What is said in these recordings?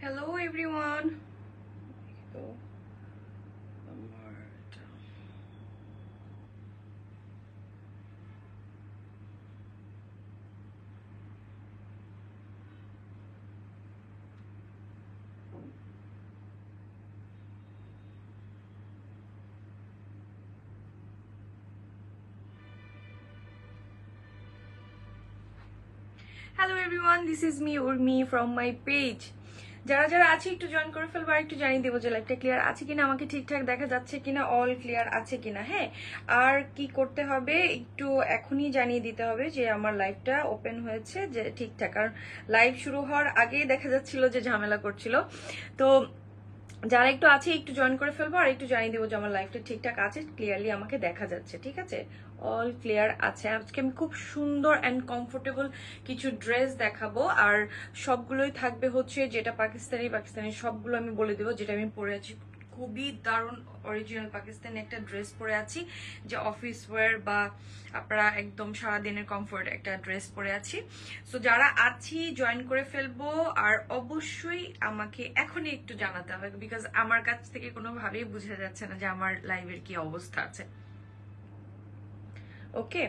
Hello everyone. Hello everyone, this is me Urmi from my page. যারা যারা আছে একটু জয়েন করে ফেলবো আর একটু জানিয়ে দেবো যে লাইভটা ক্লিয়ার আছে কিনা, আমাকে ঠিকঠাক দেখা যাচ্ছে কিনা, অল ক্লিয়ার আছে কিনা। হ্যাঁ, আর কি করতে হবে একটু এখনই জানিয়ে দিতে হবে যে আমার লাইভটা ওপেন হয়েছে, যে ঠিকঠাক। কারণ লাইভ শুরু হওয়ার আগেই দেখা যাচ্ছিল যে ঝামেলা করছিল। তো যারা একটু আছে একটু জয়েন করে ফেলবো আর একটু জানিয়ে দেবো যে আমার লাইফটা ঠিকঠাক আছে, ক্লিয়ারলি আমাকে দেখা যাচ্ছে। ঠিক আছে, অল ক্লিয়ার আছে। আজকে আমি খুব সুন্দর অ্যান্ড কমফোর্টেবল কিছু ড্রেস দেখাবো, আর সবগুলোই থাকবে হচ্ছে যেটা পাকিস্তানি সবগুলো আমি বলে দেবো। যেটা আমি পরে আছি খুবই দারুণ অরিজিনাল পাকিস্তানি একটা ড্রেস পরে আছি, যে অফিস ওয়্যার বা আপনারা একদম সারাদিনের কমফোর্ট একটা ড্রেস পরে আছি। সো যারা আছি জয়েন করে ফেলবো, আর অবশ্যই আমাকে এখনই একটু জানাতে হবে, বিকজ আমার কাছ থেকে কোনোভাবেই বোঝা যাচ্ছে না যে আমার লাইভের কি অবস্থা আছে। ওকে,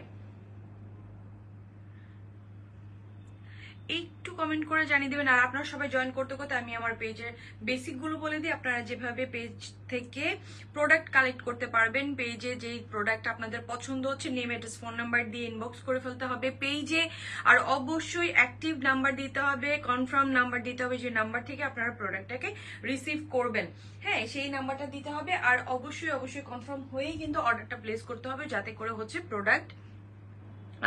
একটু কমেন্ট করে জানিয়ে দেবেন। আর আপনারা সবাই জয়েন করতে করতে আমি আমার পেজের বেসিকগুলো বলে দিই। আপনারা যেভাবে পেজ থেকে প্রোডাক্ট কালেক্ট করতে পারবেন, পেজে যেই প্রোডাক্ট আপনাদের পছন্দ হচ্ছে নেম অ্যাড্রেস ফোন নাম্বার দিয়ে ইনবক্স করে ফেলতে হবে পেজে। আর অবশ্যই অ্যাক্টিভ নাম্বার দিতে হবে, কনফার্ম নাম্বার দিতে হবে, যে নাম্বার থেকে আপনারা প্রোডাক্টটাকে রিসিভ করবেন। হ্যাঁ, সেই নাম্বারটা দিতে হবে। আর অবশ্যই কনফার্ম হয়েই কিন্তু অর্ডারটা প্লেস করতে হবে, যাতে করে হচ্ছে প্রোডাক্ট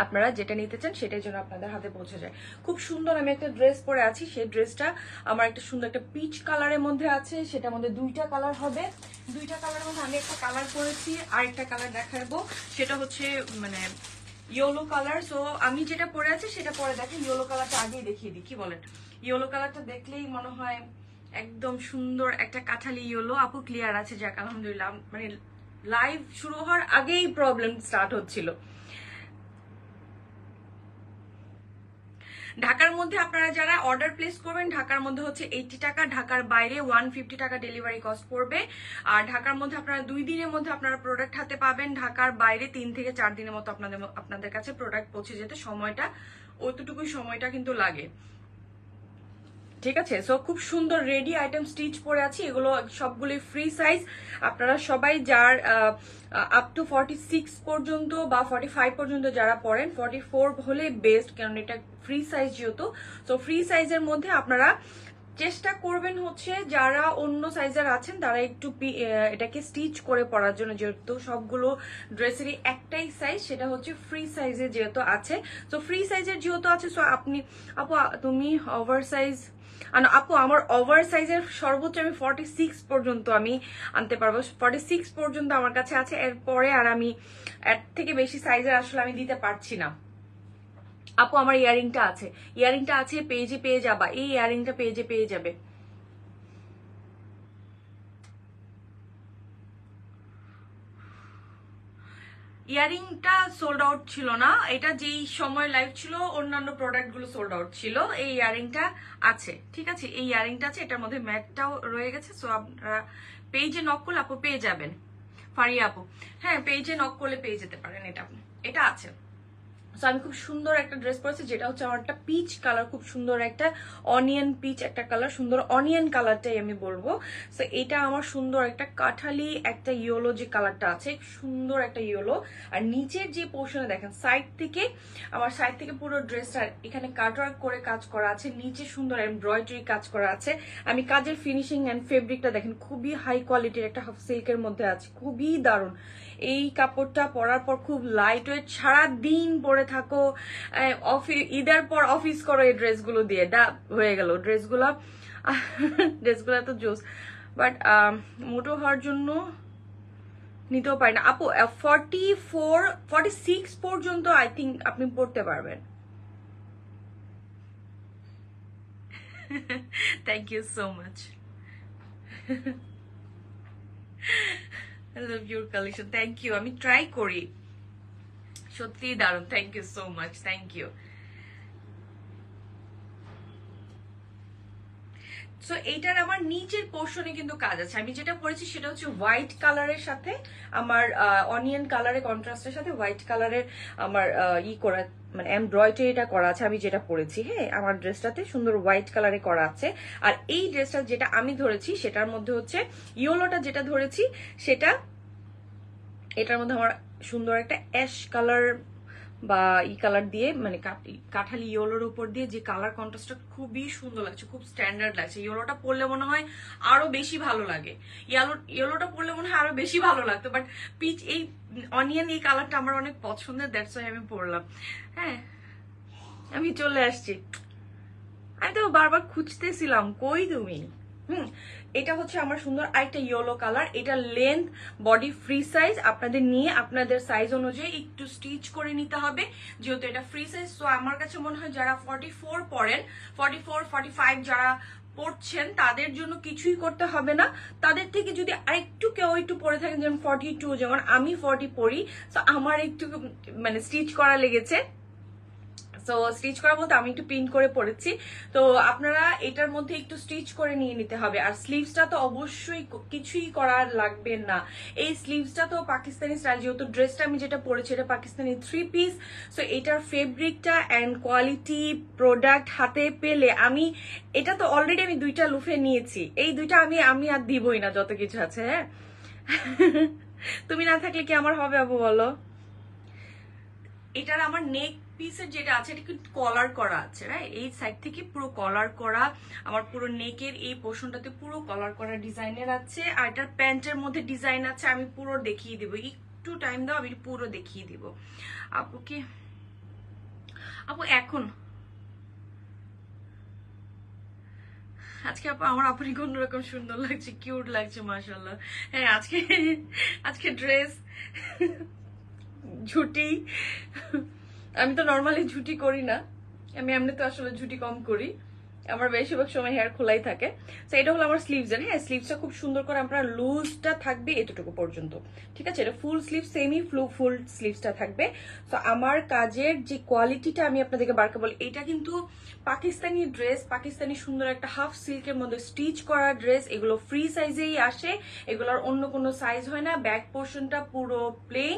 আপনারা যেটা নিতে চান সেটাই যেন আপনাদের হাতে পৌঁছে যায়। খুব সুন্দর আমি একটা ড্রেস পরে আছি, সেই ড্রেসটা আমার একটা সুন্দর একটা পিচ কালারের মধ্যে আছে। সেটার মধ্যে দুইটা কালার হবে, দুইটা কালারের মধ্যে আমি একটা কালার পরেছি, আর একটা কালার দেখাবো, সেটা হচ্ছে মানে ইয়েলো কালার। সো আমি যেটা পরে আছি সেটা পরে দেখেন। ইয়েলো কালারটা আগেই দেখিয়ে দিই, কি বলেন? ইয়েলো কালারটা দেখলেই মনে হয় একদম সুন্দর একটা কাঠালি ইয়েলো। আপু ক্লিয়ার আছে, যাক আলহামদুলিল্লাহ। মানে লাইভ শুরু হওয়ার আগেই প্রবলেম স্টার্ট হচ্ছিল। ঢাকার মধ্যে আপনারা যারা অর্ডার প্লেস করবেন, ঢাকার মধ্যে হচ্ছে 80 টাকা, ঢাকার বাইরে 150 টাকা ডেলিভারি কস্ট পড়বে। আর ঢাকার মধ্যে আপনারা 2 দিনের মধ্যে আপনারা প্রোডাক্ট হাতে পাবেন, ঢাকার বাইরে 3 থেকে 4 দিনের মতো আপনাদের কাছে প্রোডাক্ট পৌঁছে যেতে সময়টা অতটুকুই সময়টা কিন্তু লাগে। ঠিক আছে, সো খুব সুন্দর রেডি আইটেম স্টিচ পরে আছি। এগুলো সবগুলোই ফ্রি সাইজ। আপনারা সবাই যার আপ টু 46 পর্যন্ত বা 45 পর্যন্ত যারা পড়েন, 44 হলে বেস্ট, কারণ এটা ফ্রি সাইজ যেহেতু। সো ফ্রি সাইজের মধ্যে আপনারা চেষ্টা করবেন হচ্ছে যারা অন্য সাইজের আছেন তারা একটু এটাকে স্টিচ করে পরার জন্য, যেহেতু সবগুলো ড্রেসেরই একটাই সাইজ, সেটা হচ্ছে ফ্রি সাইজে যেহেতু আছে। সো ফ্রি সাইজের যেহেতু আছে, সো আপনি আপু তুমি ওভার সাইজ আপু, আমার ওভার সাইজের সর্বোচ্চ আমি 46 পর্যন্ত আমি আনতে পারবো। 46 পর্যন্ত আমার কাছে আছে, এরপরে আর আমি এর থেকে বেশি সাইজের আসলে আমি দিতে পারছি না। আপু আমার ইয়ারিংটা আছে পেজে পেয়ে যাবা, এই ইয়ারিংটা পেজে পেয়ে যাবে। ইয়ারিংটা সোল্ড আউট ছিল না, এটা যেই সময় লাইভ ছিল অন্যান্য প্রোডাক্ট গুলো সোল্ড আউট ছিল। এই ইয়ারিংটা আছে, ঠিক আছে, এই ইয়ারিংটা আছে, এটার মধ্যে ম্যাটটাও রয়ে গেছে। সো আপনারা পেজে নক করলে আপু পেয়ে যাবেন। ফারিয়া আপু, হ্যাঁ পেজে নক করলে পেয়ে যেতে পারেন, এটা এটা আছে। সো আমি খুব সুন্দর একটা ড্রেস পরেছি, যেটা হচ্ছে আমার একটা পিচ কালার, খুব সুন্দর একটা অনিয়ন পিচ একটা কালার, সুন্দর অনিয়ন কালারটাই আমি বলবো। সো এটা আমার সুন্দর একটা কাঠালি একটা ইয়েলো যে কালারটা আছে, সুন্দর একটা ইয়েলো। আর নিচের যে পোর্শনে দেখেন সাইড থেকে, আমার সাইড থেকে পুরো ড্রেসটা এখানে কাটওয়ার্ক করে কাজ করা আছে, নিচে সুন্দর এমব্রয়ডারি কাজ করা আছে। আমি কাজের ফিনিশিং অ্যান্ড ফেব্রিকটা দেখেন, খুবই হাই কোয়ালিটির একটা হাফ সিল্কের মধ্যে আছে, খুবই দারুণ। এই কাপড়টা পরার পর খুব লাইট ওয়েট, সারাদিন পরে থাকো, ঈদের পর অফিস করো এই ড্রেসগুলো দিয়ে, হয়ে গেল ড্রেসগুলো। ড্রেসগুলো তো জোস, বাট মোটো হওয়ার জন্য নিতেও পারি না আপু। 46 পর্যন্ত আই থিঙ্ক আপনি পড়তে পারবেন। Thank you so much. I love your collection. Thank you. আমি ট্রাই করি, সত্যিই দারুণ। Thank you so much, thank you. So এইটার আমার নিচের পোর্শনে কিন্তু কাজ আছে। আমি যেটা পরেছি সেটা হচ্ছে হোয়াইট কালারের সাথে আমার অনিয়ন কালারের কন্ট্রাস্টের সাথে হোয়াইট কালারের আমার করা, মানে এমব্রয়ডারিটা করা আছে আমি যেটা পরেছি। হ্যাঁ, আমার ড্রেসটাতে সুন্দর হোয়াইট কালারে করা আছে। আর এই ড্রেসটা যেটা আমি ধরেছি সেটার মধ্যে হচ্ছে ইয়েলোটা যেটা ধরেছি সেটা, এটার মধ্যে আমার সুন্দর একটা অ্যাশ কালার বা কালার দিয়ে, মানে কাঠালি ইয়েলোর উপর দিয়ে যে কালার কন্ট্রাস্টটা খুবই সুন্দর লাগছে, খুব স্ট্যান্ডার্ড লাগছে। ইয়েলোটা পরলে মনে হয় আরো বেশি ভালো লাগে, ইয়েলোটা পরলে মনে হয় আরো বেশি ভালো লাগতো, বাট পিচ এই অনিয়ন এই কালারটা আমার অনেক পছন্দের, দ্যাটস ওয়াই আমি পরলাম। হ্যাঁ, আমি চলে আসছি। আমি তো বারবার খুঁজতেছিলাম কই তুমি। এটা হচ্ছে আমার সুন্দর আরেকটা ইয়েলো কালার। এটা লেন্থ বডি ফ্রি সাইজ, আপনাদের নিয়ে আপনাদের সাইজ অনুযায়ী একটু স্টিচ করে নিতে হবে, যেহেতু এটা ফ্রি সাইজ। তো আমার কাছে মনে হয় যারা 44 পরেন, 44 45 যারা পড়ছেন তাদের জন্য কিছুই করতে হবে না। তাদের থেকে যদি আরেকটু কেউ একটু পরে থাকেন, যেমন 42, যেমন আমি 40 পড়ি, তো আমার একটু মানে স্টিচ করা লেগেছে। সো স্টিচ করা বলতে আমি একটু প্রিন্ট করে পরেছি। তো আপনারা এটার মধ্যে একটু স্টিচ করে নিয়ে নিতে হবে। আর স্লিভসটা তো অবশ্যই কিছুই করার লাগবে না। এই স্লিভসটা তো পাকিস্তানি স্টাইল, যেহেতু ড্রেসটা আমি যেটা পরেছি এটা পাকিস্তানি 3 পিস। সো এটার ফেব্রিকটা অ্যান্ড কোয়ালিটি প্রোডাক্ট হাতে পেলে, আমি এটা তো অলরেডি আমি 2টা লুফে নিয়েছি, এই 2টা আমি আর দিবই না, যত কিছু আছে। হ্যাঁ, তুমি না থাকলে কি আমার হবে আপু বলো। এটার আমার নেক পিসের যেটা আছে এটা কিন্তু কলার করা আছে, রাইট? এই সাইড থেকে পুরো কলার করা, আমার পুরো নেকের এই পোর্শনটাতে পুরো কলার করা ডিজাইনের আছে। আর এটার প্যান্টের মধ্যে ডিজাইন আছে, আমি পুরো দেখিয়ে দিব, একটু টাইম দাও, আমি পুরো দেখিয়ে দিব আপুকে। আপু এখন আজকে আপু আমার আপনি অন্যরকম সুন্দর লাগছে, কিউট লাগছে মাশাআল্লাহ। হ্যাঁ, আজকে ড্রেস ঝুটি, আমি তো নর্মালি ঝুটি করি না, আমি এমনি তো আসলে ঝুটি কম করি, আমার বেশিরভাগ সময় হেয়ার খোলাই থাকে। তো এটা হলো আমার স্লিভস এর। হ্যাঁ, স্লিভসটা খুব সুন্দর করে আপনার লুজটা থাকবে এতটুকু পর্যন্ত, ঠিক আছে? এটা ফুল স্লিভ, সেমি ফুল স্লিভসটা থাকবে। তো আমার কাজের যে কোয়ালিটিটা আমি আপনাদেরকে বারকে বলি, এটা কিন্তু পাকিস্তানি ড্রেস, পাকিস্তানি সুন্দর একটা হাফ সিল্কের মধ্যে স্টিচ করা ড্রেস, এগুলো ফ্রি সাইজেই আসে, এগুলোর অন্য কোনো সাইজ হয় না। ব্যাক পোর্শনটা পুরো প্লেন।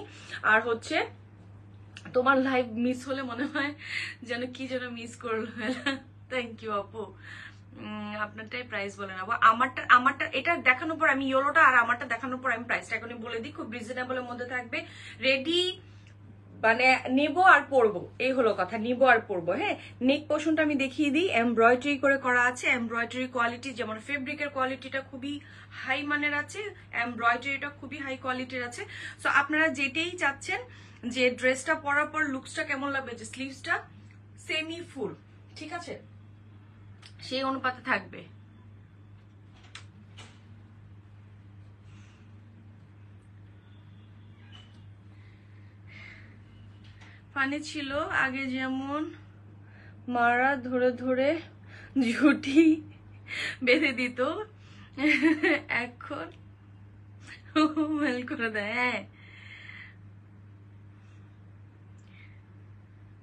আর হচ্ছে তোমার লাইভ মিস হলে মনে হয় যেন কি যেন মিস করলো। থ্যাংক ইউ আপু, আপনারটাই প্রাইস বলেন আপু। আমারটা এটা দেখানোর পর আমি ইয়েলোটা, আর আমারটা দেখানোর পর আমি প্রাইসটা এখনই বলে দিই, খুব রিজনেবলের মধ্যে থাকবে। রেডি মানে নেবো আর পরবো, এই হলো কথা, নিবো আর পরবো। হ্যাঁ, নেক পোর্শনটা আমি দেখিয়ে দিই, এমব্রয়ডারি করে করা আছে। এমব্রয়ডারি কোয়ালিটি, যেমন ফেব্রিকের কোয়ালিটিটা খুবই হাই মানের আছে, এমব্রয়ডারিটা খুবই হাই কোয়ালিটির আছে। সো আপনারা যেটাই চাচ্ছেন যে ড্রেসটা পরার পর লুকসটা কেমন লাগবে, যে স্লিভসটা সেমি ফুল, ঠিক আছে, সেই অনুপাতে থাকবে। ফানি ছিল আগে, যেমন মারা ধরে ধরে ঝুটি বেঁধে দিত, এখন মেল করে দেয়। হ্যাঁ,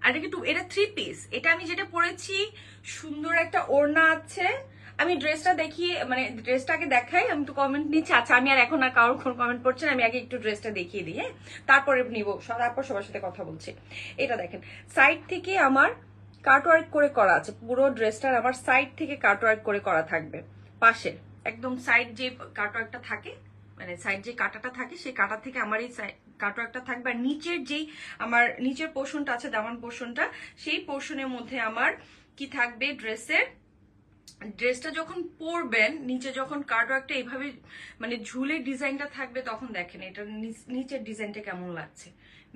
আর এটা 3 পিস। এটা আমি যেটা পরেছি সুন্দর একটা ওড়না আছে। আমি ড্রেসটা দেখিয়ে, মানে ড্রেসটাকে দেখাই, আমি তো কমেন্ট নিচ্ছি। আচ্ছা, আমি আর এখন আর কারোর কমেন্ট পড়ছি না, আমি আগে একটু ড্রেসটা দেখিয়ে দিই। হ্যাঁ, তারপরে নিবো, তারপর সবার সাথে কথা বলছি। এটা দেখেন, সাইড থেকে আমার কাটওয়ার্ক করে করা আছে, পুরো ড্রেসটার আমার সাইড থেকে কাটওয়ার্ক করে করা থাকবে। পাশে একদম সাইড যে কাটওয়ার্কটা থাকে, মানে সাইড যে কাটাটা থাকে, সেই কাটা থেকে আমার এই কাটওয়ার্কটা থাকবে। আর নিচের যেই আমার নিচের পোর্শনটা আছে, দামান পোর্শনটা, সেই পোর্শনের মধ্যে আমার কি থাকবে, ড্রেসটা যখন পরবেন নিচে যখন কাটওয়ার্কটা এইভাবে মানে ঝুলে ডিজাইনটা থাকবে, তখন দেখেন এটার নিচের ডিজাইনটা কেমন লাগছে,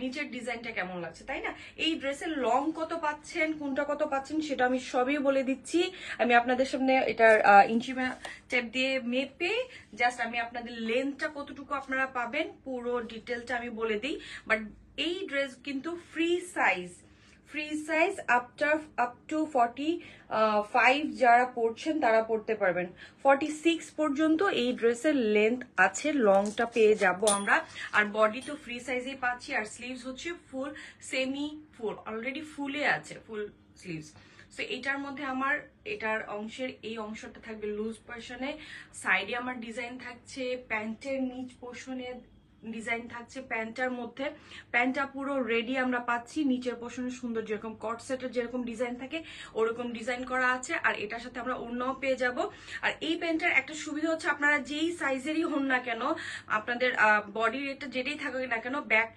নিচের ডিজাইনটা কেমন লাগছে, তাই না? এই ড্রেসের লং কত পাচ্ছেন, কোনটা কত পাচ্ছেন সেটা আমি সবই বলে দিচ্ছি। আমি আপনাদের সামনে এটার ইঞ্চি টেপ দিয়ে মেপে জাস্ট আমি আপনাদের লেন্থটা কতটুকু আপনারা পাবেন পুরো ডিটেলটা আমি বলে দিই। বাট এই ড্রেস কিন্তু ফ্রি সাইজ আপ টু 45 যারা পড়ছেন তারা পড়তে পারবেন। 46 পর্যন্ত এই ড্রেসের লেন্থ আছে, লংটা পেয়ে যাব আমরা। আর বডি তো ফ্রি সাইজেই পাচ্ছি, আর স্লিভস হচ্ছে ফুল সেমি ফুল, অলরেডি ফুলে আছে, ফুল স্লিভস। সো এটার মধ্যে আমার এটার অংশের এই অংশটা থাকবে লুজ পোর্শনে, সাইডে আমার ডিজাইন থাকছে, প্যান্টের নিচ পোর্শনে ডিজাইন থাকছে, প্যান্টটার মধ্যে প্যান্টটা পুরো রেডি আমরা পাচ্ছি, নিচের পোর্শনে সুন্দর যেরকম কট সেটের যেরকম ডিজাইন থাকে ওরকম ডিজাইন করা আছে। আর এটার সাথে আমরা ওড়নাও পেয়ে যাব। আর এই প্যান্টটার একটা সুবিধা হচ্ছে আপনারা যেই সাইজেরই হন না কেন, আপনাদের বডির এটা যেটাই থাকুক না কেন, ব্যাক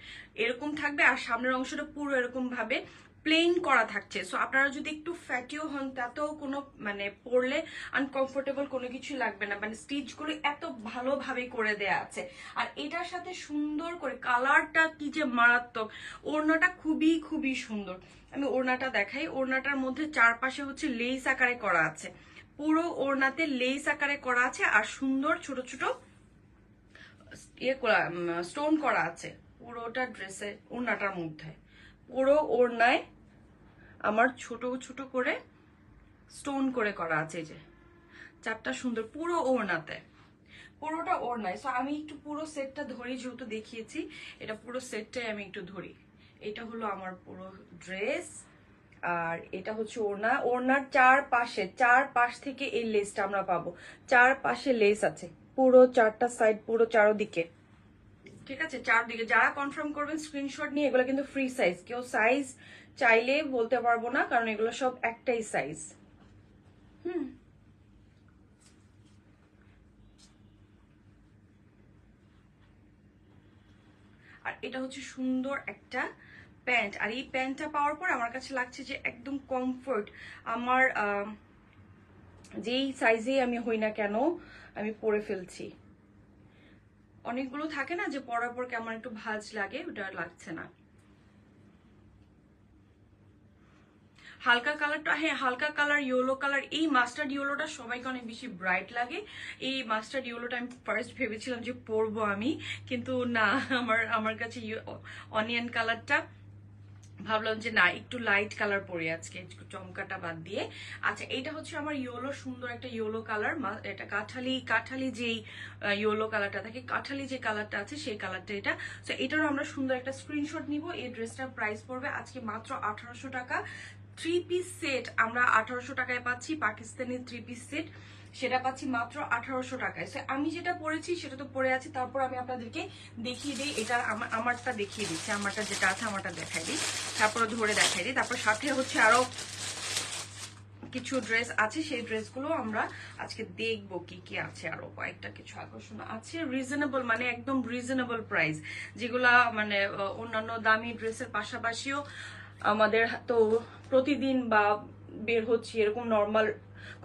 এরকম থাকবে আর সামনের অংশটা পুরো এরকম ভাবে প্লেন করা থাকছে। সো আপনারা যদি একটু ফ্যাটিও হন তাতেও কোনো মানে পরলে আনকমফোর্টেবল কোনো কিছু লাগবে না, মানে স্টিচগুলো এত ভালোভাবে করে দেয়া আছে। আর এটার সাথে সুন্দর করে কালারটা কি যে মারাত্মক, ওড়নাটা খুবই খুবই সুন্দর। আমি ওড়নাটা দেখাই, ওড়নাটার মধ্যে চারপাশে হচ্ছে লেস আকারে করা আছে, পুরো ওড়নাতে লেস আকারে করা আছে আর সুন্দর ছোট ছোট স্টোন করা আছে পুরোটা ড্রেসের ওড়নাটার মধ্যে। পুরো ওড়নায় আমার ছোট ছোট করে স্টোন করে করা আছে, এই যে চারটা সুন্দর পুরো ওড়নাতে, পুরোটা ওড়নায়। সো আমি একটু পুরো সেটটা ধরি, যেহেতু দেখিয়েছি এটা পুরো সেটটাই আমি একটু ধরি। এটা হলো আমার পুরো ড্রেস আর এটা হচ্ছে ওড়না। ওড়নার চার পাশ থেকে এই লেসটা আমরা পাবো, চার পাশে লেস আছে পুরো চারটা সাইড, পুরো চারদিকে, ঠিক আছে চারদিকে। যারা কনফার্ম করবেন স্ক্রিনশট নিয়ে, এগুলো কিন্তু ফ্রি সাইজ, কেউ সাইজ চাইলে বলতে পারবো না কারণ এগুলো সব একটাই সাইজ। আর এটা হচ্ছে সুন্দর একটা প্যান্ট। আর এই প্যান্টটা পাওয়ার পর আমার কাছে লাগছে যে একদম কমফোর্ট, আমার যেই সাইজেই আমি হই না কেন আমি পরে ফেলছি। অনেকগুলো থাকে না যে পরার পর কেমন একটু ভাঁজ লাগে, ওটা লাগছে না। হালকা কালারটা, হ্যাঁ হালকা কালার ইয়েলো কালার, এই মাস্টার্ড ইয়েলোটা সবাইকে অনেক বেশি ব্রাইট লাগে। এই মাস্টার্ড ইয়েলোটা আমি ফার্স্ট ভেবেছিলাম যে পরবো আমি, কিন্তু না, আমার কাছে অনিয়ন কালারটা ভাবলাম যে না একটু লাইট কালার পরে আজকে চমকাটা বাদ দিয়ে। আচ্ছা এইটা হচ্ছে আমার ইয়েলো, সুন্দর একটা ইয়েলো কালার, এটা কাঠালি যেই ইয়েলো কালারটা থাকে, কাঠালি যে কালারটা আছে সেই কালারটা এটা। তো এটারও আমরা সুন্দর একটা স্ক্রিনশট নিব। এই ড্রেসটার প্রাইস পড়বে আজকে মাত্র 1800 টাকা। 3 পিস সেট আমরা 1800 টাকায় পাচ্ছি, পাকিস্তানি 3 পিস সেট সেটা পাচ্ছি মাত্র 1800 টাকায়। আমি যেটা পরেছি সেটা তো পরে আছি, তারপর আমি আপনাদেরকে দেখিয়ে দিই, এটা আমারটা দেখিয়ে দিচ্ছি, আমারটা যেটা আছে আমারটা দেখাই দিই, তারপরে ধরে দেখাই দিই। তারপর সাথে হচ্ছে আরো কিছু ড্রেস আছে, সেই ড্রেসগুলো আমরা আজকে দেখবো কি কি আছে। আরো কয়েকটা কিছু আকর্ষণ আছে, রিজনেবল মানে একদম রিজনেবল প্রাইস, যেগুলা মানে অন্যান্য দামি ড্রেসের পাশাপাশিও আমাদের তো প্রতিদিন বা বের হচ্ছে এরকম নর্মাল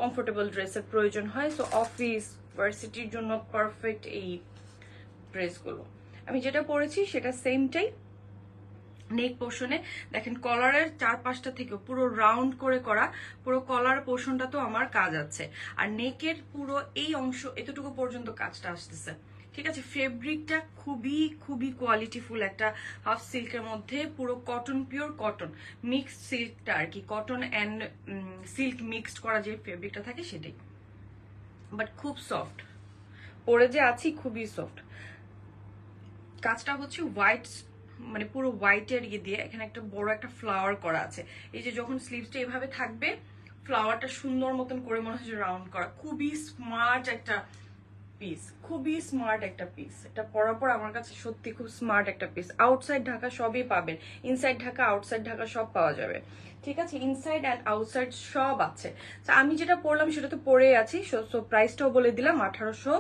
কমফোর্টেবল ড্রেসের প্রয়োজন হয়। সো অফিস ভার্সিটির জন্য পারফেক্ট এই ড্রেসগুলো। আমি যেটা পরেছি সেটা সেমটাই। নেক পোর্শনে দেখেন কলারের চারপাশটা থেকে পুরো রাউন্ড করে করা, পুরো কলার পোর্শনটা তো আমার কাজ আছে, আর নেকের পুরো এই অংশ এতটুকু পর্যন্ত কাজটা আসতেছে, ঠিক আছে। ফেব্রিকটা খুবই খুবই কোয়ালিটিফুল, একটা হাফ সিল্কের মধ্যে পুরো কটন, পিওর কটন মিক্সড সিল্কটা আর কি, কটন অ্যান্ড সিল্ক মিক্সড করা যে ফেব্রিকটা থাকে সেটাই, বাট খুব সফট, পরে যে আছি খুবই সফট। কাজটা হচ্ছে হোয়াইট, মানে পুরো হোয়াইটের ইয়ে দিয়ে এখানে একটা বড় একটা ফ্লাওয়ার করা আছে। এই যে যখন স্লিভসটা এভাবে থাকবে ফ্লাওয়ারটা সুন্দর মতন করে মনে হচ্ছে রাউন্ড করা, খুবই স্মার্ট একটা পিস, খুবই স্মার্ট একটা পিস। এটা পরার পর আমার কাছে সত্যি খুব স্মার্ট একটা পিস। আউটসাইড ঢাকা সবই পাবেন, ইনসাইড ঢাকা আউটসাইড ঢাকা সব পাওয়া যাবে, ঠিক আছে, ইনসাইড অ্যান্ড আউটসাইড সব আছে। আমি যেটা পরলাম সেটা তো পরেই আছি, সো প্রাইসটাও বলে দিলাম 1800,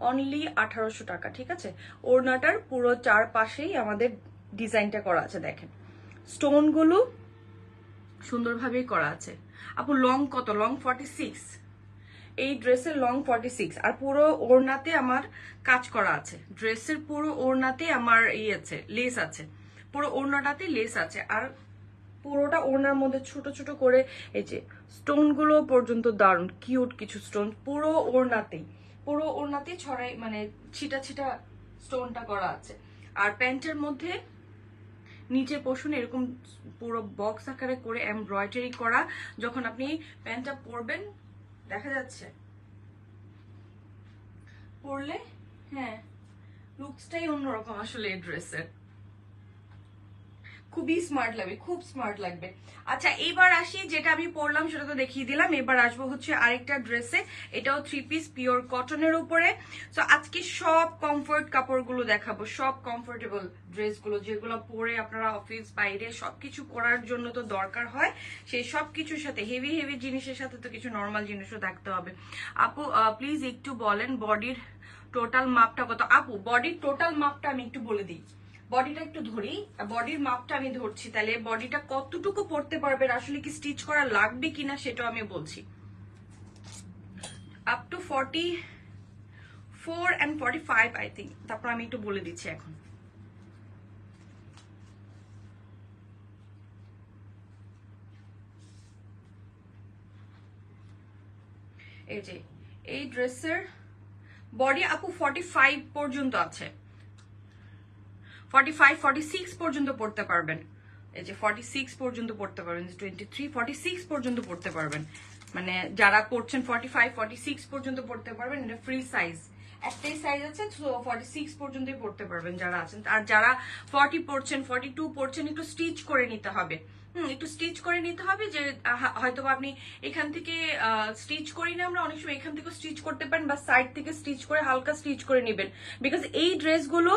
অনলি 1800 টাকা, ঠিক আছে। ওড়নাটার পুরো চারপাশেই আমাদের ডিজাইনটা করা আছে, দেখেন স্টোনগুলো সুন্দরভাবেই করা আছে। আপু লং কত? লং 46, এই ড্রেসের লং 46। আর পুরো ওড়নাতে আমার কাজ করা আছে, ড্রেসের পুরো ওড়নাতে আমার আছে লেস আছে, পুরো ওড়নাটাতে লেস আছে। আর পুরোটা ওড়নার মধ্যে ছোট ছোট করে এই যে স্টোনগুলো পর্যন্ত দারুণ কিউট কিছু স্টোন পুরো ওড়নাতেই ছড়াই, মানে ছিটা ছিটা স্টোনটা করা আছে। আর প্যান্টের মধ্যে নিচে পোর্শন এরকম পুরো বক্স আকারে করে এমব্রয়ডারি করা, যখন আপনি প্যান্টটা পরবেন দেখা যাচ্ছে পরলে, হ্যাঁ লুকসটাই অন্যরকম আসলে এই ড্রেসের। খুবই স্মার্ট লাগবে, খুব স্মার্ট লাগবে। আচ্ছা এবার আসি, যেটা আমি পরলাম সেটা তো দেখিয়ে দিলাম, এবার আসবো হচ্ছে আরেকটা ড্রেসে। এটাও 3 পিস পিওর কটনের উপরে। তো আজকে সব কমফোর্ট কাপড়গুলো দেখাবো, সব কমফোর্টেবল ড্রেসগুলো, যেগুলো পরে আপনারা অফিস বাইরে সবকিছু করার জন্য তো দরকার হয়। সেই সব কিছুর সাথে হেভি হেভি জিনিসের সাথে তো কিছু নর্মাল জিনিসও থাকতে হবে। আপু প্লিজ একটু বলেন বডির টোটাল মাপটা কত? আপু বডির টোটাল মাপটা আমি একটু বলে দিই, বডিটা একটু ধরি, বডির মাপটা আমি ধরছি, তাহলে বডিটা কতটুকু পড়তে পারবেন, আসলে কি স্টিচ করা লাগবে কিনা সেটাও আমি বলছি। Up to 44 and 45 I think. তারপর আমি একটু বলে দিচ্ছি এখন। এই যে এই ড্রেসের বডি আপু 45 পর্যন্ত আছে, 45 46 পর্যন্ত পড়তে পারবেন। এই যে 46 পর্যন্ত পড়তে পারবেন, 23 46 পর্যন্ত পড়তে পারবেন, মানে যারা পড়ছেন 45 46 পর্যন্ত পড়তে পারবেন। এটা ফ্রি সাইজ, একটাই সাইজ আছে, তো 46 পর্যন্তই পড়তে পারবেন যারা আছেন। আর যারা 40 পড়ছেন 42 পড়ছেন, একটু স্টিচ করে নিতে হবে। একটু স্টিচ করে নিতে হবে, যে হয়তো আপনি এখান থেকে স্টিচ করি না আমরা, অনেক সময় এখান থেকে স্টিচ করতে পারেন, বা সাইড থেকে স্টিচ করে হালকা স্টিচ করে নেবেন। বিকজ এই ড্রেসগুলো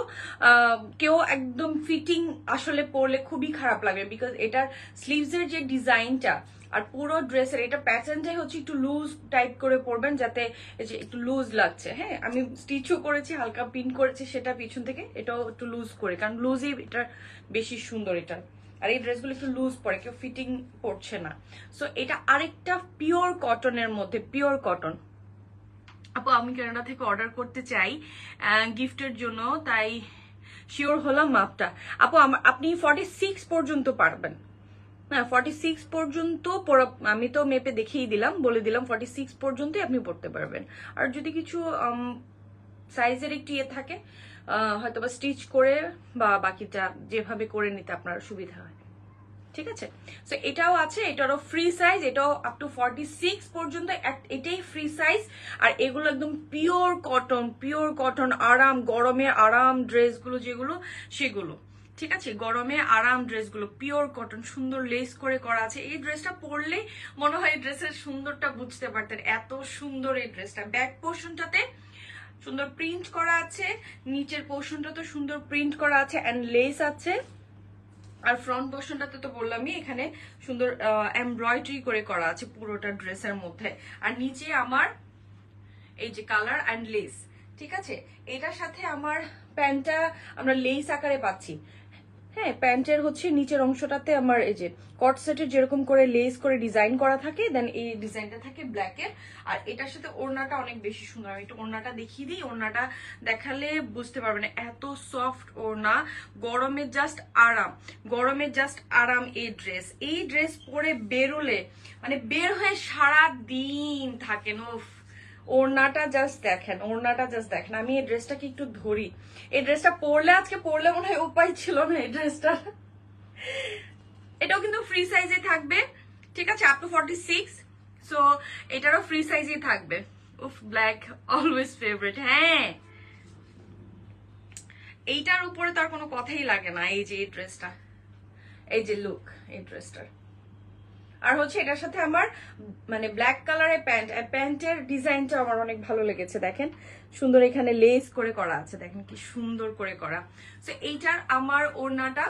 কেউ একদম ফিটিং আসলে পরলে খুবই খারাপ লাগবে, বিকজ এটার স্লিভসের যে ডিজাইনটা আর পুরো ড্রেসের এটা প্যাটার্নটাই হচ্ছে একটু লুজ টাইপ করে পরবেন, যাতে এই যে একটু লুজ লাগছে। হ্যাঁ আমি স্টিচও করেছি, হালকা পিন করেছি সেটা পিছন থেকে, এটাও একটু লুজ করে, কারণ লুজই এটা বেশি সুন্দর এটা। আর এই ড্রেসগুলো একটু লুজ পরে, কেউ ফিটিং পড়ছে না। সো এটা আরেকটা পিওর কটনের মধ্যে, পিওর কটন। আপু আমি কানাডা থেকে অর্ডার করতে চাই গিফটের জন্য, তাই শিওর হলাম মাপটা। আপু আপনি 46 পর্যন্ত পারবেন, হ্যাঁ 46 পর্যন্ত আমি তো মেপে দেখিয়ে দিলাম, বলে দিলাম 46 পর্যন্তই আপনি পড়তে পারবেন। আর যদি কিছু সাইজের একটু ইয়ে থাকে, হয়তো বা স্টিচ করে বা বাকিটা যেভাবে করে নিতে আপনার সুবিধা হয়, ঠিক আছে। সো এটাও আছে, এটারও ফ্রি সাইজ, এটাও আপ টু 46 পর্যন্ত, এটাই ফ্রি সাইজ। আর এগুলো একদম পিওর কটন, পিওর কটন, আরাম, গরমে আরাম ড্রেসগুলো যেগুলো সেগুলো, ঠিক আছে। গরমে আরাম ড্রেসগুলো পিওর কটন, সুন্দর লেস করে করা আছে। এই ড্রেসটা পরলে মনে হয় এই ড্রেসের সুন্দরটা বুঝতে পারতেন, এত সুন্দর এই ড্রেসটা। ব্যাক পোর্শনটাতে সুন্দর প্রিন্ট করা আছে, নিচের পোর্শনটা তো সুন্দর প্রিন্ট করা আছে এন্ড লেস আছে। আর ফ্রন্ট পোর্শনটাতে তো বললামই, এখানে সুন্দর এমব্রয়ডারি করে করা আছে পুরোটা ড্রেসের মধ্যে। আর নিচে আমার এই যে কালার অ্যান্ড লেস, ঠিক আছে। এটার সাথে আমার প্যান্টটা আমরা লেস আকারে পাচ্ছি। হ্যাঁ প্যান্টের হচ্ছে নিচের অংশটাতে আমার এই যে কট সেটের যেরকম করে লেস করে ডিজাইন করা থাকে, দেন এই ডিজাইনটা থাকে ব্ল্যাকের। আর এটার সাথে ওড়নাটা অনেক বেশি সুন্দর, আমি একটু ওড়নাটা দেখিয়ে দিই। ওড়নাটা দেখালে বুঝতে পারবেন, এত সফট ওড়না, গরমে জাস্ট আরাম, গরমে জাস্ট আরাম। এই ড্রেস পরে বেরোলে মানে বের হয়ে সারা দিন থাকেন। উফ ওড়নাটা জাস্ট দেখেন, ওড়নাটা জাস্ট দেখেন। আমি এই ড্রেসটাকে একটু ধরি, এই ড্রেসটা পরলে আজকে পরলে মনে হয় উপায় ছিল না এই ড্রেসটা। এটাও কিন্তু ফ্রি সাইজে থাকবে, ঠিক আছে, আপ টু 46। সো এটারও ফ্রি সাইজে থাকবে। উফ ব্ল্যাক অলওয়েজ ফেভারিট। হ্যাঁ এইটার উপরে তো আর কোনো কথাই লাগে না। এই যে এই ড্রেসটা, এই যে লুক এই ড্রেসটার। আর হচ্ছে এটার সাথে আমার মানে ব্ল্যাক কালারের প্যান্ট, প্যান্টের ডিজাইনটা আমার অনেক ভালো লেগেছে। দেখেন সুন্দর এখানে লেস করে করা আছে, দেখেন কি সুন্দর করে করা। তো এইটার আমার ওড়নাটা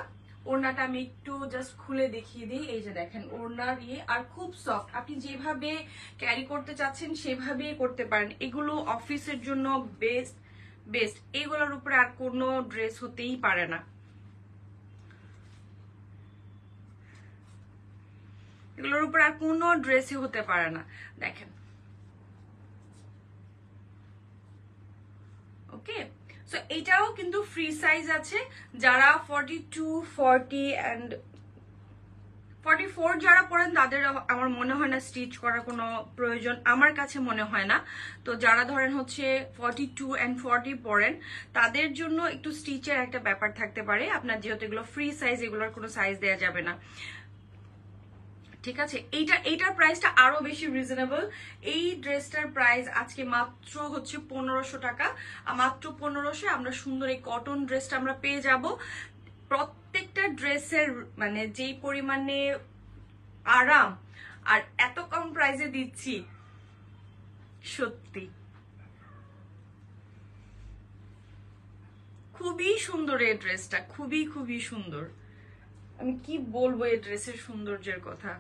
আমি একটু জাস্ট খুলে দেখিয়ে দিই। এই যে দেখেন ওড়নার ইয়ে, আর খুব সফট, আপনি যেভাবে ক্যারি করতে চাচ্ছেন সেভাবেই করতে পারেন। এগুলো অফিসের জন্য বেস্ট বেস্ট, এগুলোর উপরে আর কোনো ড্রেস হতেই পারে না, এগুলোর উপর আর কোনো ড্রেসই হতে পারে না। দেখেন ওকে। সো এটাও কিন্তু ফ্রি সাইজ আছে, যারা 42 40 and 44 যারা পড়েন তাদের আমার মনে হয় না স্টিচ করার কোনো প্রয়োজন, আমার কাছে মনে হয় না। তো যারা ধরেন হচ্ছে 42 and 40 পড়েন তাদের জন্য একটু স্টিচের একটা ব্যাপার থাকতে পারে আপনার, যেহেতু এগুলো ফ্রি সাইজ, এগুলোর কোনো সাইজ দেওয়া যাবে না, ঠিক আছে। এইটার প্রাইসটা আরো বেশি রিজনেবল। এই ড্রেসটার প্রাইস আজকে মাত্র হচ্ছে 1500 টাকা। মাত্র 1500 আমরা সুন্দর এই কটন ড্রেসটা আমরা পেয়ে যাব। প্রত্যেকটা প্রত্যেকটা ড্রেসের মানে যেই পরিমাণে আরাম আর এত কম প্রাইসে দিচ্ছি, সত্যি খুবই সুন্দর এই ড্রেসটা, খুবই খুবই সুন্দর। আমি কি বলবো এই ড্রেসের সৌন্দর্যের কথা।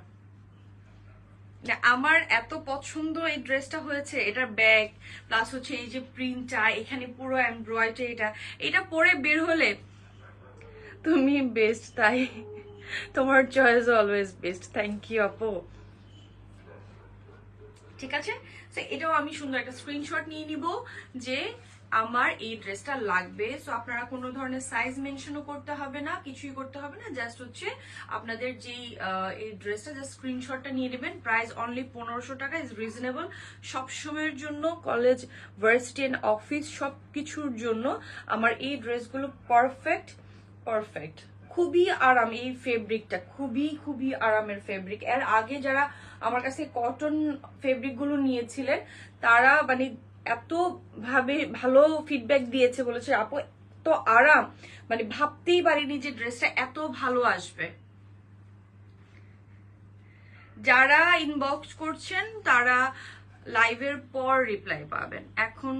আমার এত পছন্দ এই ড্রেসটা হয়েছে, এটার ব্যাগ প্লাস হচ্ছে এই যে প্রিন্টটা, এখানে পুরো এমব্রয়ডারি, এটা পরে বের হলে তুমি বেস্ট। তাই তোমার choice always best. Thank you আপু। ঠিক আছে, তো এটাও আমি সুন্দর একটা স্ক্রিনশট নিয়ে নিব যে আমার এই ড্রেসটা লাগবে। সো আপনারা কোনো ধরনের সাইজ মেনশনও করতে হবে না, কিছুই করতে হবে না, জাস্ট হচ্ছে আপনাদের যেই এই ড্রেসটা জাস্ট স্ক্রিনশটটা নিয়ে নেবেন। প্রাইস অনলি 1500 টাকা, ইজ রিজনেবল। সবসময়ের জন্য, কলেজ, ভার্সিটি এন্ড অফিস সব কিছুর জন্য আমার এই ড্রেসগুলো পারফেক্ট পারফেক্ট। খুবই আরাম এই ফেব্রিকটা, খুবই খুবই আরামের ফেব্রিক। এর আগে যারা আমার কাছে কটন ফেব্রিক গুলো নিয়েছিলেন তারা মানে এত ভাবে ভালো ফিডব্যাক দিয়েছে, বলেছে আপু এত আরাম, মানে ভাবতেই পারিনি যে ড্রেসটা এত ভালো আসবে। যারা ইনবক্স করছেন তারা লাইভের পর রিপ্লাই পাবেন, এখন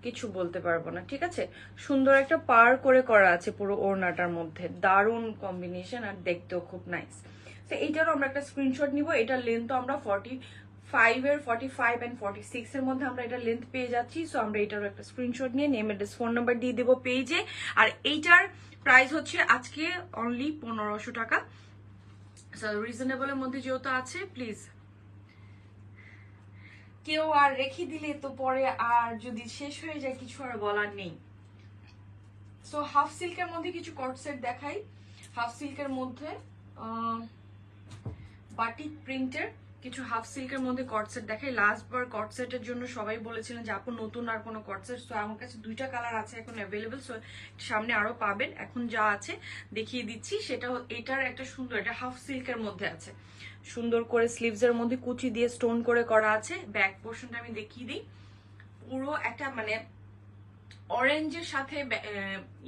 কিছু বলতে পারবো না। ঠিক আছে, সুন্দর একটা পার করে করা আছে পুরো ওড়নাটার মধ্যে, দারুণ কম্বিনেশন আর দেখতেও খুব নাইস। তো এইটারও আমরা একটা স্ক্রিনশট নিব। এটার লেন্থ আমরা 45 এর 45 এন্ড 46 এর মধ্যে আমরা এটা লেন্থ পেয়ে যাচ্ছি। সো আমরা এটারও একটা স্ক্রিনশট নিয়ে নেম এড্রেস ফোন নাম্বার দিয়ে দেবো পেজে। আর এইটার প্রাইস হচ্ছে আজকে অনলি 1500 টাকা। রিজনেবলের মধ্যে যেহেতু আছে, প্লিজ কেউ আর রেখে দিলে তো পরে আর যদি শেষ হয়ে যায় কিছু আর বলার নেই। সো হাফ সিল্কের মধ্যে কিছু কট সেট দেখাই। হাফ সিল্কের মধ্যে বাটিক প্রিন্টের কিছু হাফ সিল্কের মধ্যে কট সেট দেখাই। লাস্ট বার কট সেটের জন্য সবাই বলেছিলেন যে আপু নতুন আর কোনো কট সেট। সো আমার কাছে দুইটা কালার আছে এখন অ্যাভেলেবেল, সো সামনে আরো পাবেন। এখন যা আছে দেখিয়ে দিচ্ছি। সেটা এটার একটা সুন্দর, এটা হাফ সিল্কের মধ্যে আছে, সুন্দর করে স্লিভস এর মধ্যে কুচি দিয়ে স্টোন করে করা আছে। ব্যাক পোর্শনটা আমি দেখিয়ে দিই, পুরো একটা মানে অরেঞ্জের সাথে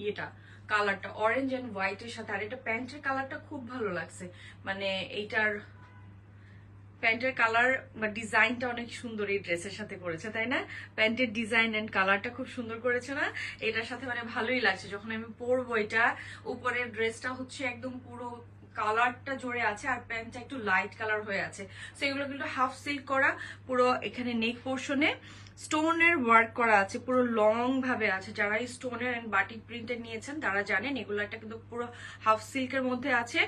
ইয়েটা কালারটা অরেঞ্জ এন্ড হোয়াইটের সাথে। আর এটা প্যান্টের কালারটা খুব ভালো লাগছে, মানে এইটার প্যান্টের কালার বা ডিজাইনটা অনেক সুন্দর এই ড্রেসের সাথে করেছে, তাই না? প্যান্টের ডিজাইন এন্ড কালারটা খুব সুন্দর করেছে না? এটার সাথে মানে ভালোই লাগছে যখন আমি পরবো। এটা উপরের ড্রেসটা হচ্ছে একদম পুরো কালারটা জোরে আছে আর প্যান্টটা একটু লাইট কালার হয়ে আছে। তো এগুলো কিন্তু হাফ সিল্ক করা, পুরো এখানে নেক পোর্শনে স্টোনের ওয়ার্ক করা আছে, পুরো লং ভাবে আছে। যারা এই স্টোনের এন্ড বাটিক প্রিন্টের নিয়েছেন তারা জানেন এগুলো একটা কিন্তু পুরো হাফ সিল্কের মধ্যে আছে।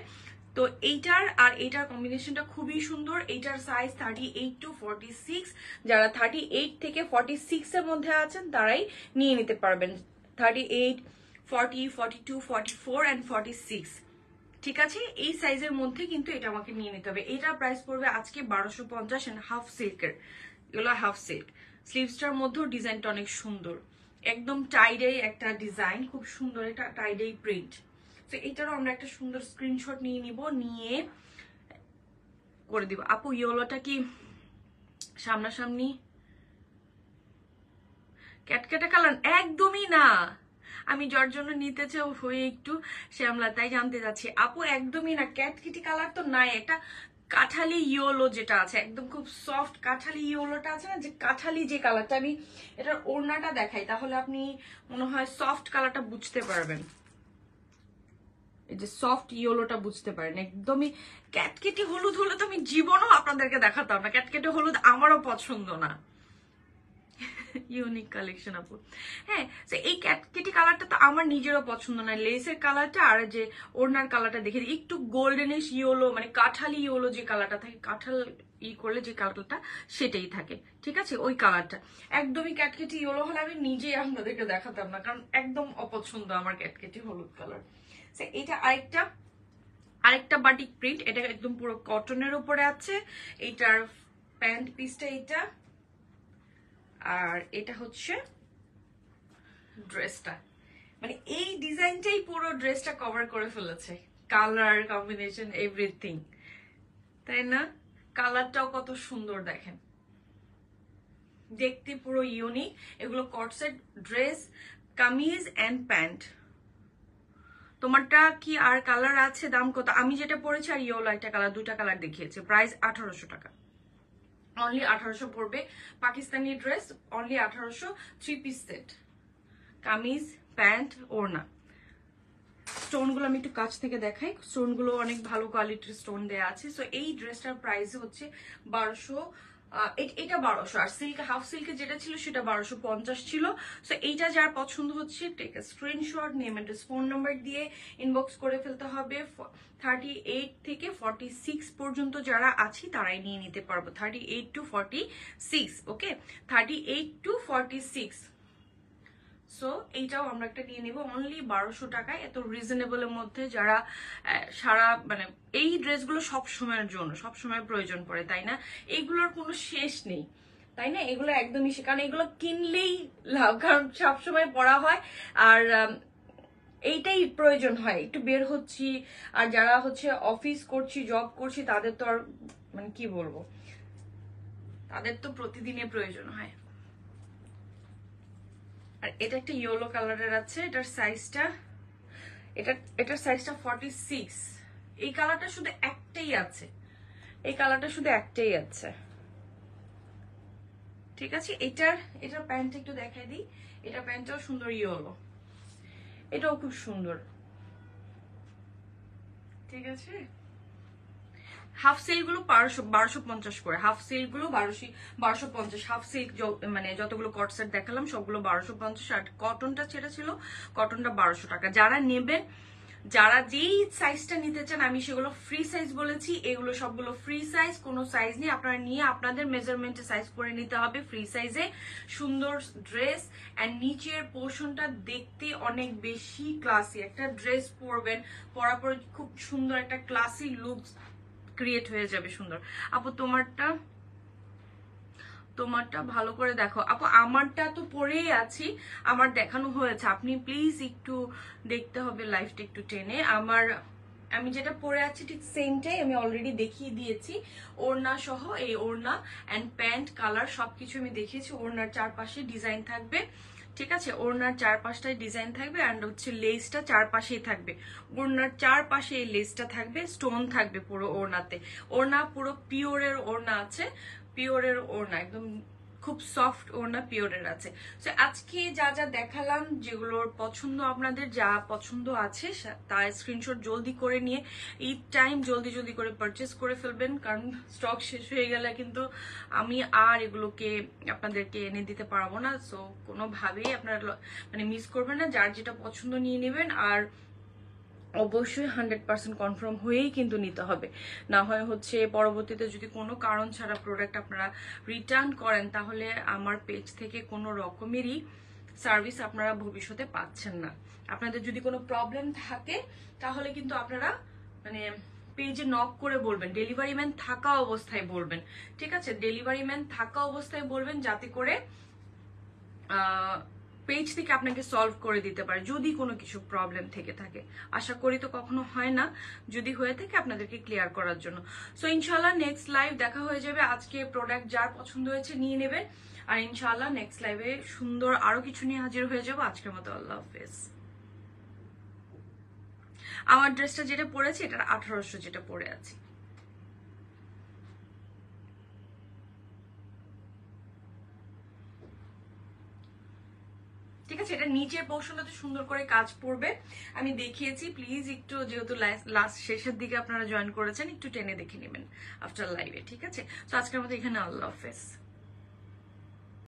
তো এইটার আর এইটার কম্বিনেশনটা খুবই সুন্দর। এইটার সাইজ 38 to 46। যারা 38 থেকে 46 এর মধ্যে আছেন তারাই নিয়ে নিতে পারবেন। 38, 40, 42, 44 and 46, ঠিক আছে? এই সাইজের মধ্যে কিন্তু এটা আমাকে নিয়ে নিতে হবে। এটার প্রাইস পড়বে আজকে 1250 এন্ড হাফ সিল্কের। এগুলো হাফ সিল্ক। স্লিভসটার মধ্যেও ডিজাইনটা অনেক সুন্দর, একদম টাইডে একটা ডিজাইন, খুব সুন্দর একটা টাইডে প্রিন্ট। তো এটারও আমরা একটা সুন্দর স্ক্রিনশট নিয়ে নিব, নিয়ে করে দিব। আপু ইয়েলোটা কি সামনাসামনি ক্যাটকেটে কালার? একদমই না, আমি যার জন্য নিতে চাই হয়ে একটু শ্যামলা, তাই জানতে চাচ্ছি। আপু একদমই না, ক্যাটকিটি কালার তো নাই। এটা কাঠালি ইয়েলো যেটা আছে, একদম খুব সফট কাঠালি ইয়েলোটা আছে না, যে কাঠালি যে কালারটা। আমি এটার ওড়নাটা দেখাই তাহলে আপনি মনে হয় সফট কালারটা বুঝতে পারবেন। এই যে সফট ইয়েলোটা বুঝতে পারেন। একদমই ক্যাটকেটি হলুদ হলে তো আমি জীবনও আপনাদেরকে দেখাতাম না। ক্যাটকেটি হলুদ আমারও পছন্দ না। ইউনিক কালেকশন আপু। হ্যাঁ, এই ক্যাটকেটি কালারটা তো আমার নিজেরও পছন্দ না। লেসের কালারটা আর যে ওড়নার কালারটা দেখে একটু গোল্ডেনিশ ইয়েলো, মানে কাঠালি ইয়েলো যে কালারটা থাকে, কাঁঠাল করলে যে কালারটা সেটাই থাকে, ঠিক আছে? ওই কালারটা একদমই ক্যাটকেটি ইয়েলো হলে আমি নিজেই আপনাদেরকে দেখাতাম না, কারণ একদম অপছন্দ আমার ক্যাটকেটি হলুদ কালার। এটা আরেকটা বাটিক প্রিন্ট, এটা একদম পুরো কটনের উপরে আছে। এইটার প্যান্ট পিসটা এইটা, আর এটা হচ্ছে ড্রেসটা। মানে এই ডিজাইনটাই পুরো ড্রেসটা কভার করে ফেলেছে, কালার কম্বিনেশন এভরিথিং, তাই না? কালারটাও কত সুন্দর দেখেন, দেখতে পুরো ইউনিক। এগুলো কটসেট ড্রেস, কামিজ এন্ড প্যান্ট। তোমারটা কি আর কালার আছে? দাম কত? আমি যেটা পরেছি আর ইয়েলো একটা কালার, দুটা কালার দেখিয়েছে। প্রাইস 1800 টাকা, অনলি 1800 পড়বে। Pakistani dress only 1800, 3 piece set, kameez, pant, ওড়না। স্টোনগুলো আমি একটু কাছ থেকে দেখাই, স্টোনগুলো অনেক ভালো কোয়ালিটির স্টোন দেয়া আছে। সো এই ড্রেসটার প্রাইস হচ্ছে 1200, এটা 1200, আর সিল্ক হাফ সিল্কে যেটা ছিল সেটা 1250 ছিল। সো এইটা যার পছন্দ হচ্ছে take a screenshot, name and phone number দিয়ে ইনবক্স করে ফেলতে হবে। 38 থেকে 46 পর্যন্ত যারা আছি তারাই নিয়ে নিতে পারবো, 38 to 46, ওকে, 38 to 46। সো এইটাও আমরা একটা নিয়ে নিব অনলি 1200 টাকায়, এত রিজনেবলের মধ্যে। যারা সারা মানে এই ড্রেসগুলো সব সময়ের জন্য, সব সময় প্রয়োজন পড়ে, তাই না? এইগুলোর কোনো শেষ নেই, তাই না? এগুলো একদমই, কারণ এগুলো কিনলেই লাভ, কারণ সবসময় পরা হয়। আর এইটাই প্রয়োজন হয়, একটু বের হচ্ছি, আর যারা হচ্ছে অফিস করছি, জব করছি, তাদের তো আর মানে কি বলবো, তাদের তো প্রতিদিনের প্রয়োজন হয়। আর এটা একটা ইয়েলো কালারের আছে, এটার সাইজটা, এটার সাইজটা 46। এই কালারটা শুধু একটাই আছে, এই কালারটা শুধু একটাই আছে, ঠিক আছে? এটার প্যান্টটা একটু দেখাই দিই। এটা প্যান্টটাও সুন্দর ইয়েলো, এটাও খুব সুন্দর, ঠিক আছে? হাফ সিল্ক গুলো 1250 করে, হাফ সিল্ক গুলো 1250, হাফ সিল্ক মানে যতগুলো কট সেট দেখালাম সবগুলো 1250, আর কটনটা যেটা ছিল কটনটা 1200 টাকা। যারা নেবেন, যারা যেই সাইজটা নিতে চান, আমি সেগুলো ফ্রি সাইজ বলেছি, এগুলো সবগুলো ফ্রি সাইজ, কোনো সাইজ নেই, আপনারা নিয়ে আপনাদের মেজারমেন্টে সাইজ করে নিতে হবে ফ্রি সাইজে। সুন্দর ড্রেস, অ্যান্ড নিচের পোর্শনটা দেখতে অনেক বেশি ক্লাসি, একটা ড্রেস পরবেন, পরার পর খুব সুন্দর একটা ক্লাসি লুক ক্রিয়েট হয়ে যাবে, সুন্দর। আপু তোমারটা ভালো করে দেখো আপু, আমারটা তো পরেই আছি, আমার দেখানো হয়েছে, আপনি প্লিজ একটু দেখতে হবে লাইফটা একটু টেনে। আমি যেটা পরে আছি ঠিক সেমটাই আমি অলরেডি দেখিয়ে দিয়েছি, ওড়না সহ। এই ওড়না অ্যান্ড প্যান্ট কালার সবকিছু আমি দেখিয়েছি। ওড়নার চারপাশে ডিজাইন থাকবে, ঠিক আছে? ওড়নার চারপাশটাই ডিজাইন থাকবে, অ্যান্ড হচ্ছে লেসটা চারপাশেই থাকবে, ওড়নার চারপাশে এই লেসটা থাকবে, স্টোন থাকবে পুরো ওড়নাতে। ওড়না পুরো পিওরের ওড়না আছে, পিওরের ওড়না, একদম খুব সফট ওড়না পিওরের আছে। তো আজকে যা যা দেখালাম, যেগুলোর পছন্দ আপনাদের যা পছন্দ আছে, তার স্ক্রিনশট জলদি করে নিয়ে ঈদ টাইম জলদি করে পারচেস করে ফেলবেন, কারণ স্টক শেষ হয়ে গেলে কিন্তু আমি আর এগুলোকে আপনাদেরকে এনে দিতে পারবো না। সো কোনোভাবেই আপনারা মানে মিস করবেন না, যার যেটা পছন্দ নিয়ে নেবেন। আর অবশ্যই 100% কনফার্ম হয়েই কিন্তু নিতে হবে, না হয় হচ্ছে পরবর্তীতে যদি কোনো কারণ ছাড়া প্রোডাক্ট আপনারা রিটার্ন করেন, তাহলে আমার পেজ থেকে কোনো রকমেরই সার্ভিস আপনারা ভবিষ্যতে পাচ্ছেন না। আপনাদের যদি কোনো প্রবলেম থাকে তাহলে কিন্তু আপনারা মানে পেজে নক করে বলবেন, ডেলিভারি ম্যান থাকা অবস্থায় বলবেন, ঠিক আছে? ডেলিভারি ম্যান থাকা অবস্থায় বলবেন, যাতে করে পেজ থেকে আপনাকে সলভ করে দিতে পারে যদি কোনো কিছু প্রবলেম থেকে থাকে। আশা করি তো কখনো হয় না, যদি হয়ে থাকে আপনাদেরকে ক্লিয়ার করার জন্য। সো ইনশাল্লাহ নেক্সট লাইভ দেখা হয়ে যাবে। আজকে প্রোডাক্ট যার পছন্দ হয়েছে নিয়ে নেবেন, আর ইনশাল্লাহ নেক্সট লাইভে সুন্দর আরো কিছু নিয়ে হাজির হয়ে যাবো। আজকের মতো আল্লাহ হাফেজ। আমার ড্রেসটা যেটা পরেছি এটা 1800, যেটা পরে আছি। ঠিক আছে, এটা নিচের পোর্শনটাতে সুন্দর করে কাজ পড়বে, আমি দেখিয়েছি। প্লিজ একটু, যেহেতু লাস্ট শেষের দিকে আপনারা জয়েন করেছেন, একটু টেনে দেখে নেবেন আফটার লাইভে, ঠিক আছে? তো আজকের মতো এখানে আল্লাহ হাফেজ।